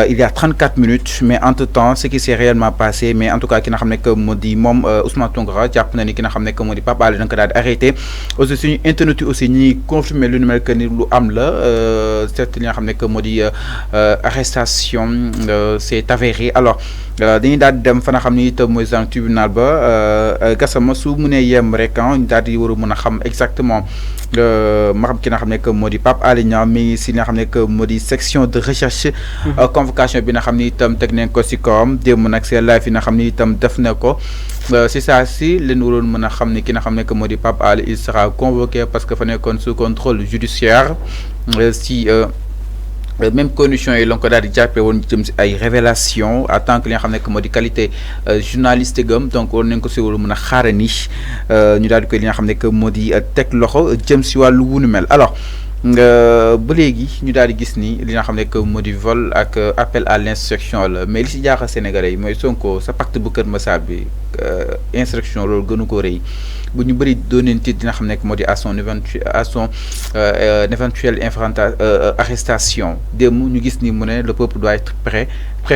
il y a 34 minutes mais entre temps ce qui s'est réellement passé mais en tout cas ki nga xam ne que moo di moom Ousmane Tounkara jàpp na ni ki nga xam ne que moo di Pape Alé da nga ko daal di arrêté aussi suñu internet yi aussi ñi confirmer lu nu mel que ni lu am la certes li nga xam ne que moo di arrestation c'est avéré alors dañuy daal di dem fa nga xam ni itam mooy dans tribunal ba Gassama su mënee yem rek ñu daal di war a mën a xam exactement ma xam ki nga xam ne que moo di Pape Alé Niang mi si li nga xam ne que moo di section de recherche convocation bi nga xam ni itam teg nañ ko si kawam démb nag c'est live yi nga xam ni itam def na ko c'est ça si leen waroon mën a xam ni ki nga xam ne que moo di Pape Alé il sera convoqué parce que fa nekkoon sous contrôle judiciaire si même conditions yi la ko daal di jàppee woon jëm si ay révélation en tant que li nga xam ne que moo di qualité journaliste gam donc war nañ ko si war mën a xaarani ñu daal di koy li nga xam ne que moo di teg loxo jëm si wàllu wunu mel alors ba léegi ñu daal di gis ni li nga xam ne que moo di vol ak appel à l'insurrection la mais li si jaaxal Sénégalais yi mooy Sonko sa pacte bu Kër Massar bi insurrection loolu gënu ko rëy bu ñu bëri dooneen tiit dina xam ne moo di à son éventuelle arrestation démb ñu gis ni mu ne le peuple doit être prêt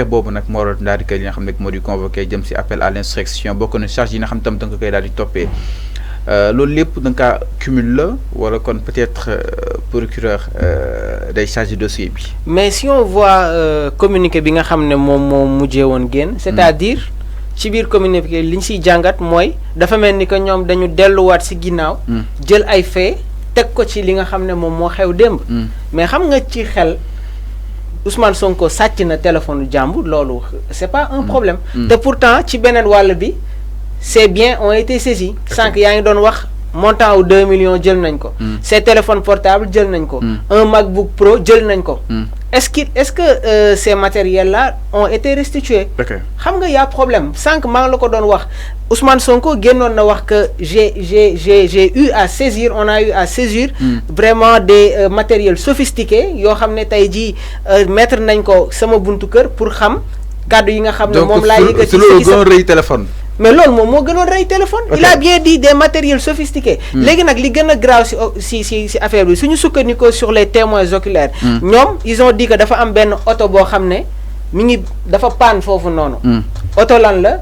boobu nag moo waral daal di koy li nga xam ne moo di convoqué jëm si appel à l'insurrection bokk na charge yi nga xam tam da nga koy daal di toppee loolu lépp da nga kaa cumul la wala kon peut-être procureur day chargé dossier bi. Mais si on voit communiqué bi nga xam ne moom moo mujjee woon génn c'est-à-dire ci biir communiqué li ñu siy jàngat mooy dafa mel ni que ñoom dañu delluwaat si ginnaaw. jël ay fait teg ko ci li nga xam ne moom moo xew démb. mais xam nga ci xel Ousmane Sonko sàcc na téléphone jàmbur loolu c'est pas un problème. te pourtant ci beneen wàll bi ces biens ont été saisis. sànq yaa ngi doon wax montant wu 2 millions jël nañ ko. ces téléphones portables jël nañ ko. un MacBook Pro jël nañ ko. est-ce que ces matériels-là ont été restitués. xam nga y a problème sànq maa ngi la ko doon wax Ousmane Sonko génnoon na wax que j'ai eu à saisir on a eu à saisir. vraiment des matériels sophistiqués yoo xam ne tey jii mettre nañ ko sama buntu kër pour xam kàddu yi nga xam ne moom laa yëkkati. donc su rëy téléphone. mais loolu moom moo gënoon rey téléphone. il a bien dit des matériels sophistiqués. léegi nag li gën a grave si affaire bi suñu sukkandikoo sur les témoins oculaires. ñoom ils ont dit que dafa am benn oto boo xam ne mi ngi dafa panne foofu noonu. oto lan la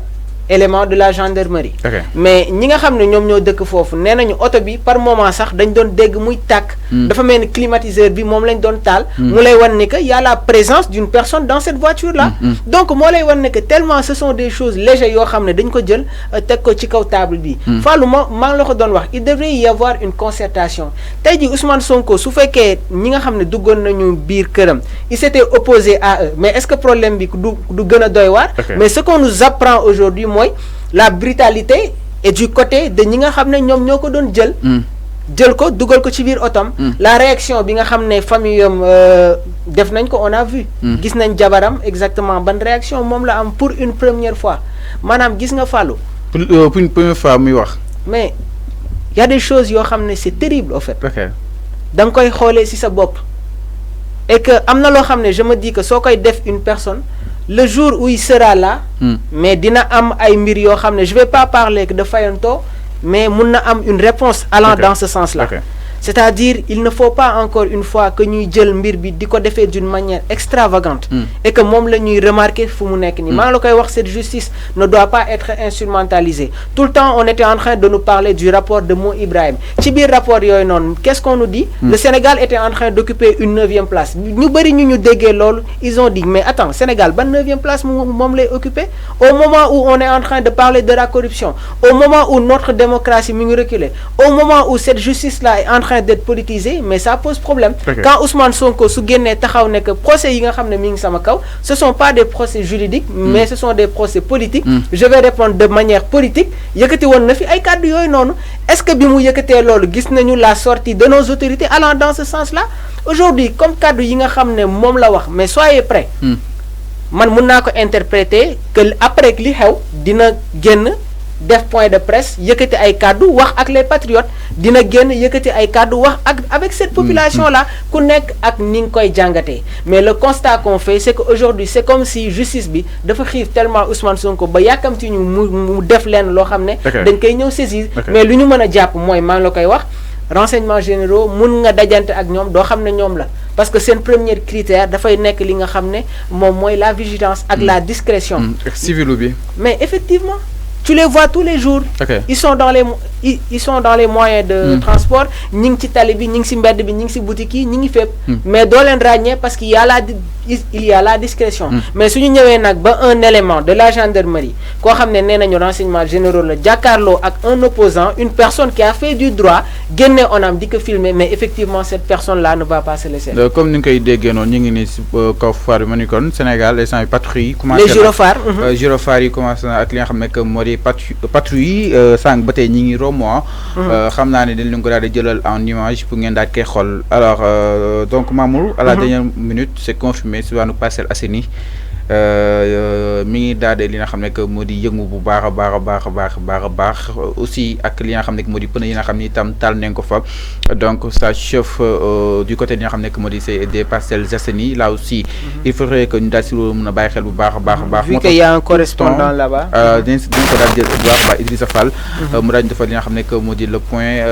élément de la gendarmerie. Mais ñi nga xam ne ñoom ñoo dëkk foofu nee nañu oto bi par moment sax dañ doon dégg muy tàkk. dafa mel ni climatiseur bi moom lañ doon taal. mu lay wan ni que y a la présence d'une personne dans cette voiture là. Donc moo lay wan ne que tellement ce sont des choses légères yoo xam ne dañ ko jël teg ko ci kaw table bi. Fallou maa ngi la ko doon wax il devrait y avoir une concertation tey jii Ousmane Sonko su fekkee ñi nga xam ne duggoon nañu biir këram il s'était opposé à eux mais est-ce que problème bi du gën a doy waar. Mais ce qu'on nous apprend aujourd'hui mooy la brutalité est du côté de ñi nga xam ne ñoom ñoo ko doon jël. jël ko dugal ko ci biir otom. La réaction bi nga xam ne famille am def nañ ko on a vu. gis nañ jabaram exactement ban réaction moom la am pour une première fois maanaam gis nga Fallou. pour une première fois muy wax. mais y a des choses yoo xam ne c'est terrible au fait. da nga koy xoolee ci sa bopp. et que am na loo xam ne je me dis que soo koy def une personne le jour où il sera là. mais dina am ay mbir yoo xam ne je vais pas parler de fayanto mais mun na am une réponse allant dans ce sens-là. C'est-à-dire il ne faut pas encore une fois que ñuy jël mbir bi di ko defee d'une manière extravagante. Et que moom la ñuy remarquer fu mu nekk nii. maa ngi la koy wax cette justice ne doit pas être instrumentalisée. Tout le temps on était en train de nous parler du rapport de Mo Ibrahim ci biir rapport yooyu noonu qu'est-ce qu'on nous dit. Le Sénégal était en train d'occuper une 9e place ñu bëri ñu déggee loolu ils ont dit mais attends Sénégal ban 9e place moom lay occuper au moment où on est en train de parler de la corruption au moment où notre démocratie mi ngi reculer au moment où cette justice là est en train d'être politisée mais ça pose problème. Quand Ousmane Sonko su génnee taxaw ne que procès yi nga xam ne mi ngi sama kaw ce sont pas des procès juridiques mais ce sont des procès politiques. Je vais répondre de manière politique yëkkati woon na fi ay kàddu yooyu noonu est-ce que bi mu yëkkatee loolu gis nañu la sortie de nos autorités allant dans ce sens-là aujourd'hui comme kàddu yi nga xam ne moom la wax mais soyez prêts. man mun naa ko interpréter que après li xew dina génn def point de presse yëkkati ay kàddu wax ak les patriotes dina génn yëkkati ay kàddu wax ak avec cette population là ku nekk ak ni nga koy jàngatee mais le constat qu'on fait c'est que aujourd'hui c'est comme si justice bi dafa xiif tellement Ousmane Sonko ba yàkkamti ñu mu def leen loo xam ne dañ koy ñëw saisir mais lu ñu mën a jàpp mooy maa ngi la koy wax renseignements généraux mun nga dajante ak ñoom doo xam ne ñoom la parce que seen premier critère dafay nekk li nga xam ne moom mooy la vigilance ak la discrétion civil bi mais effectivement tu les vois tous les jours. Ils sont dans les moyens de transport ñi ngi ci tali bi ñi ngi ci mbedd bi ñi ngi ci boutique yi ñi ngi fépp mais doo leen ràññee parce qu'il y a la discrétion mais suñu ñëwee nag ba un élément de la gendarmerie koo xam ne nee nañu renseignements généraux la jàkkaarloo ak un opposant une personne qui a fait du droit génne onam di ko filmer mais effectivement cette personne là ne va pas se laisser. Comme ni nga koy déggee noonu ñu ngi nii si kaw foire bi ma ni kon Sénégal les gens patrouilles commencé les gyrophares gyrophares yi commencé na ak li nga xam ne que moo di patrouille sànq ba tey ñi ngi romb xam naa ne dañ leen ko daal di jëlal en image pour ngeen daal koy xool alors donc Mamour à la dernière minute c'est confirmé si wàllu Parcelles Assainies mi ngi daal di li nga xam ne que moo di yëngu bu baax a baax aussi ak li nga xam ne que moo di pneu yi nga xam ne itam taal nañ ko fa donc ça chauffe du côté li nga xam ne que moo di c'est des Parcelles Assainies là aussi il faudrait que ñu daal si loolu mën a bàyyi xel bu baax a baax vu qu'il y a un correspondant là-bas dañ ko daal jël bu baax baax Idrissa Fall mu daal defal li nga xam ne que moo di le point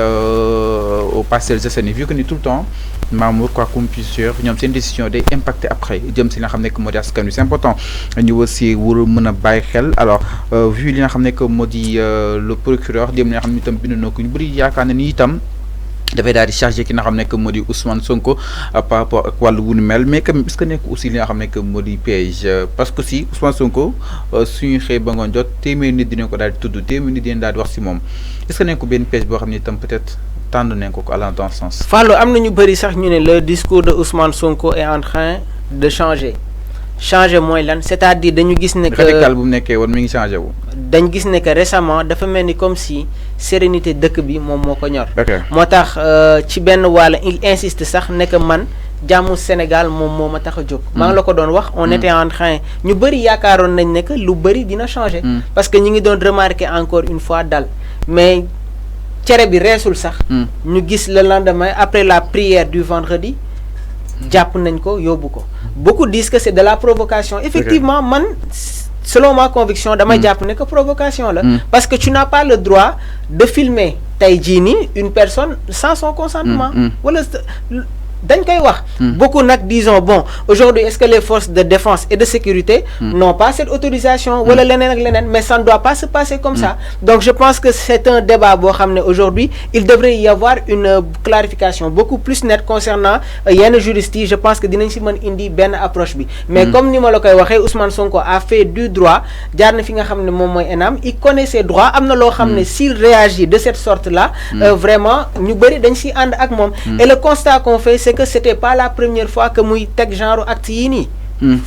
aux Parcelles Assainies vu que ni tout le temps Mamour quoi qu'on puisse dire ñoom seen décision day impacter après jëm si li nga xam ne que moo di askan wi c'est important ñu aussi war a mën a bàyyi xel alors vu li nga xam ne que moo di le procureur dem li nga xam ne itam bind na ko ñu bëri yaakaar na ni itam dafay daal di chargé ki nga xam ne que moo di Ousmane Sonko par rapport ak wàllu wu ni mel mais quand même est-ce que nekk aussi li nga xam ne que moo di piège parce que si Ousmane Sonko suñu xëy ba ngoon jot téeméer nit dinañ ko daal di tudd téeméer nit dinañ daal di wax si moom est-ce que nekk benn piège boo xam ne itam peut-être tànn nañ ko allant dans ce sens. Fallou am na ñu bëri sax ñu ne le discours de Ousmane Sonko est en train de changer mooy lan c'est-à-dire dañu gis ne que radical bu mu nekkee woon mi ngi changé wu. dañ gis ne que récemment dafa mel ni comme si sérénité dëkk bi moom moo ko ñor. moo tax ci benn wàll il insiste sax ne que man jàmmu Sénégal moom moo ma tax a jóg. maa ngi la ko doon wax on était en train ñu bëri yaakaaroon nañ ne que lu bëri dina changer. parce que ñi ngi doon remarquer encore une fois dal mais cere bi reesul sax. ñu gis le lendemain après la prière du vendredi jàpp nañ ko yóbbu ko. Beaucoup disent que c'est de la provocation. Effectivement, man, selon ma conviction, damay jàpp ne que provocation là. Parce que tu n'as pas le droit de filmer tey jii nii une personne sans son consentement. Wala dañ koy wax. Beaucoup disons bon aujourd'hui est-ce que les forces de défense et de sécurité n'ont pas cette autorisation wala leneen ak leneen, mais ça ne doit pas se passer comme ça. Donc je pense que c'est un débat boo xam ne aujourd'hui il devrait y avoir une clarification beaucoup plus nette concernant yenn juristes yi. Je pense que dinañ si mën indi benn approche bi, mais comme ni ma la koy waxee, Ousmane Sonko a fait du droit, jaar na fi nga xam ne moom mooy ENAM, il connaît ses droits. Am na loo xam ne s'il réagit de cette sorte là vraiment ñu bëri dañ si ànd ak moom. Et le constat qu'on fait c'est que c'était pas la première fois que muy teg genre acte yi nii.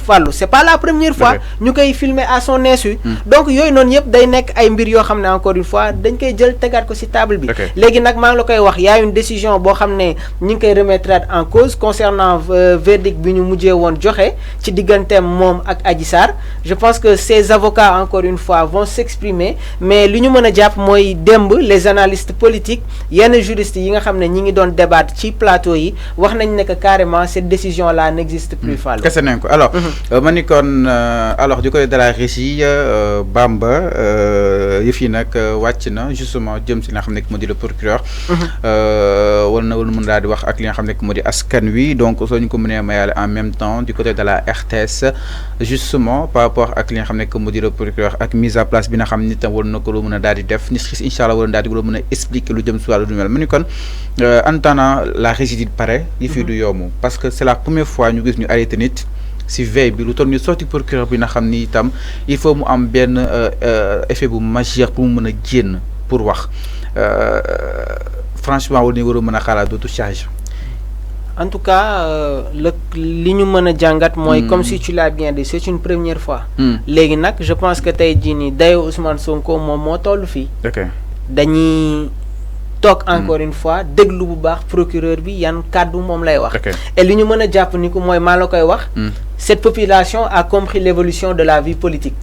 Fallou c'est pas la première fois ñu koy filmer à son insu. Donc yooyu noonu yëpp day nekk ay mbir yoo xam ne encore une fois dañ koy jël tegaat ko ci table bi. Léegi nag maa ngi la koy wax, y a une décision boo xam ne ñu ngi koy remettre en cause concernant verdict bi ñu mujjee woon joxe ci digganteem moom ak Adji Sarr. Je pense que ces avocats encore une fois vont s'exprimer, mais li ñu mën a jàpp mooy démb les analystes politiques yenn juristes yi nga xam ne ñi ngi doon débattre ci plateau yi wax nañ ne que carrément cette décision là n'existe plus. Fallou kese nañ ko. Alors ma ni kon alors du côté de la régie Bamba yëf yi nag wàcc na justement jëm si li nga xam ne moo di le procureur war na mën daal di wax ak li nga xam ne moo di askan wi. Donc soo ñu ko mënee mayaale en même temps du côté de la RTS justement par rapport ak li nga xam ne moo di le procureur ak mise à place bi nga xam ni tam war na ko lu mën a daal di def ni incha allah war na daal di ko mën a expliquer lu jëm si wàllu du mel. Ma ni kon en attendant la régie di pare yëf yi du yomb parce que c'est la première fois ñu gis ñu arrêté nit si veille bi lu toll ni sorti procureur bi nga xam ni itam il faut mu am benn effet bu majeur pour mu mën a génn pour wax franchement war nañu war a mën a xalaat dootu charge. En tout cas li ñu mën a jàngat mooy comme si tu l'as bien dit, c'est une première fois. Léegi nag je pense que tey jii nii dayo Ousmane Sonko moom moo toll fii. Dañuy toog encore une fois déglu bu baax procureur bi yan kàddu moom lay wax. Et li ñu mën a jàpp ni ko mooy maa la koy wax. Cette population a compris l'évolution de la vie politique.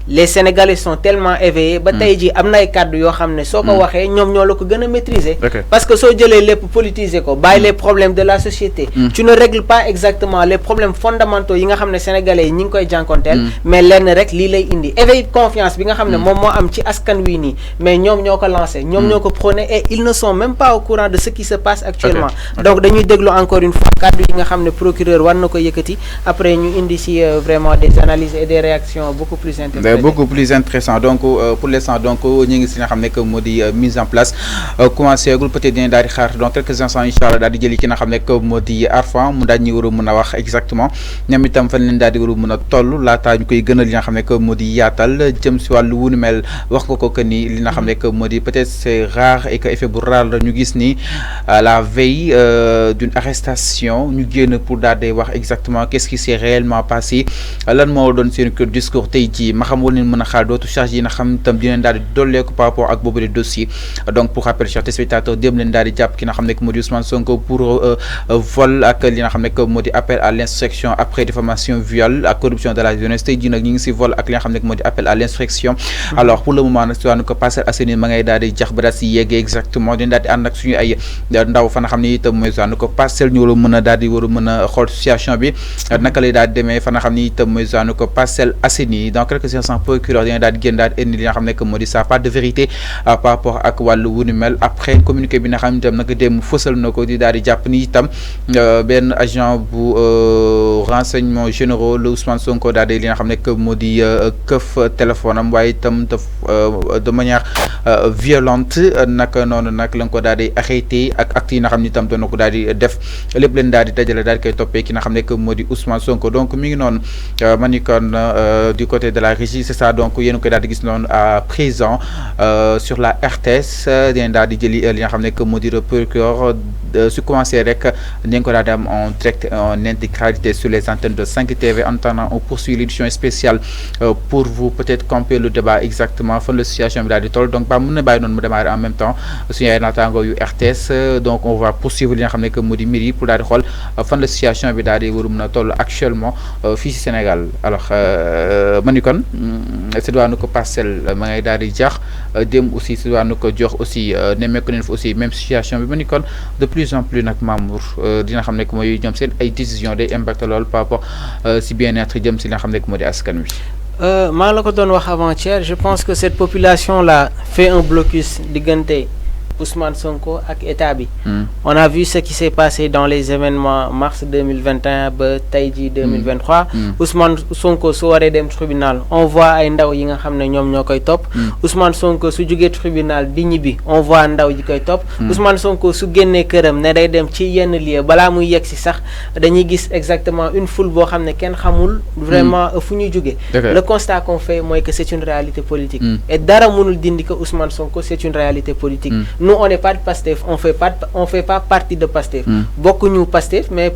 Les Sénégalais sont tellement éveillés ba tey jii am na ay kàddu yoo xam ne soo ko waxee ñoom ñoo la ko gën a maîtriser. Parce que soo jëlee lépp politiser ko bàyyi les problèmes de la société. Tu ne règles pas exactement les problèmes fondamentaux yi nga xam ne Sénégalais yi ñi ngi koy jànkonteel. Mais lenn rek lii lay indi éveil de confiance bi nga xam ne moom moo am ci askan wi nii mais ñoom ñoo ko lancé ñoom ñoo ko prôné et ils ne sont même pas au courant de ce qui se passe actuellement. Donc dañuy déglu encore une fois kàddu yi nga xam ne procureur war na ko yëkkati après ñu indi ci vraiment des analyses et des réactions beaucoup plus intéressantes. Beaucoup plus intéressant. Donc pour l'instant donc ñi ngi si nga xam ne que moo di mise en place commencé gul peut-être dina daal di xaar dans quelques instants incha allah daal di jëli ki nga xam ne que moo di Arfan mu daal ñu war a mën a wax exactement ñoom itam fan leen daal di war a mën a toll laataa ñu koy gënal li nga xam ne que moo di yaatal jëm si wàllu wu ni mel wax nga ko que ni li nga xam ne que moo di peut-être c'est rare et que effet bu rare la ñu gis ni la veille d'une arrestation ñu génn pour daal di wax exactement qu'est-ce qui s'est réellement passé lan moo doon seen discours tey jii ma xam woon mën a xaar dootu charge yi nga xam itam dinañ daal di dolleeku par rapport ak boobu le dossier. Donc pour rappel chers téléspectateurs dem leen daal di jàpp ki nga xam ne moo di Ousmane Sonko pour vol ak li nga xam ne moo di appel à l'insurrection après diffamation viol ak corruption de la jeunesse tey jii nag ñu ngi si vol ak li nga xam ne moo di appel à l'insurrection. Alors pour le moment nag si wàllu ko Parcelles Assainies ma ngay daal di jax ba daal si yeggee exactement dañ daal di ànd ak suñu ay ndaw fa nga xam ne itam mooy wàllu ko Parcelles ñu war a mën a daal di war a mën a xool situation bi naka lay daal di demee fa nga xam ne itam mooy wàllu ko Parcelles Assainies dans quelques instants procureur dina daal di génn daal di indi li nga xam ne que moo di sa part de vérité par rapport ak wàllu wu ni mel après communiqué bi nga xam ne itam nag dem fësal na ko di daal di jàpp ni itam benn agent bu renseignement généraux le Ousmane Sonko daal di li nga xam ne que moo di këf téléphone am waaye itam de manière violente naka noonu nag la nga ko daal di arrêté ak acte yi nga xam ne itam doon na ko daal di def lépp leen daal di dajale daal di koy toppee ki nga xam ne que moo di Ousmane Sonko. Donc mi ngi noonu ma ni kon du côté de la régie c'est ça. Donc yéen a koy daal di gis noonu à présent sur la RTS dinañ daal di jëli li nga xam ne que moo di le procureur su commencé rek dinañ ko daal di am en direct en intégralité sur les antennes de 5 TV. En attendant on poursuit l'édition spéciale pour vous peut-être camper le débat exactement fan la situation bi daal di toll. Donc ba mën na bàyyi noonu mu démarrer en même temps suñu ay naataango yu RTS. Donc on va poursuivre li nga xam ne que moo di mbir yi pour daal di xool fan la situation bi daal di war a mën a toll actuellement fii ci Sénégal. Alors ma ni kon si diwaanu ko Parcelles ma ngay daal di jax dem aussi si diwaanu ko jox aussi nemmeeku nañ fa aussi même situation bi ma ni kon de plus en plus nag Mamour dina xam ne que mooy ñoom seen ay décision day impacté loolu par rapport si bien-être jëm si li nga xam ne que moo di askan wi. maa la ko doon wax avant-hier je pense que cette population là fait un blocus diggante Ousmane Sonko ak état bi. On a vu ce qui s'est passé dans les événements mars 2021 ba tey jii 2023. Ousmane Sonko su waree dem tribunal on voit ay ndaw yi nga xam ne ñoom ñoo koy topp. Ousmane Sonko su jógee tribunal di ñibbi on voit ndaw yi koy topp. Ousmane Sonko su génnee këram ne day dem ci yenn lieu balaa muy yegg si sax dañuy gis exactement une foule boo xam ne kenn xamul vraiment fu ñuy jógee. Le constat qu'on fait mooy que c'est une réalité politique. Et dara mënul dindi que Ousmane Sonko c'est une réalité politique. Nous on n'est pas de Pastef, on fait pas partie de Pastef. Bokkuñu Pastef mais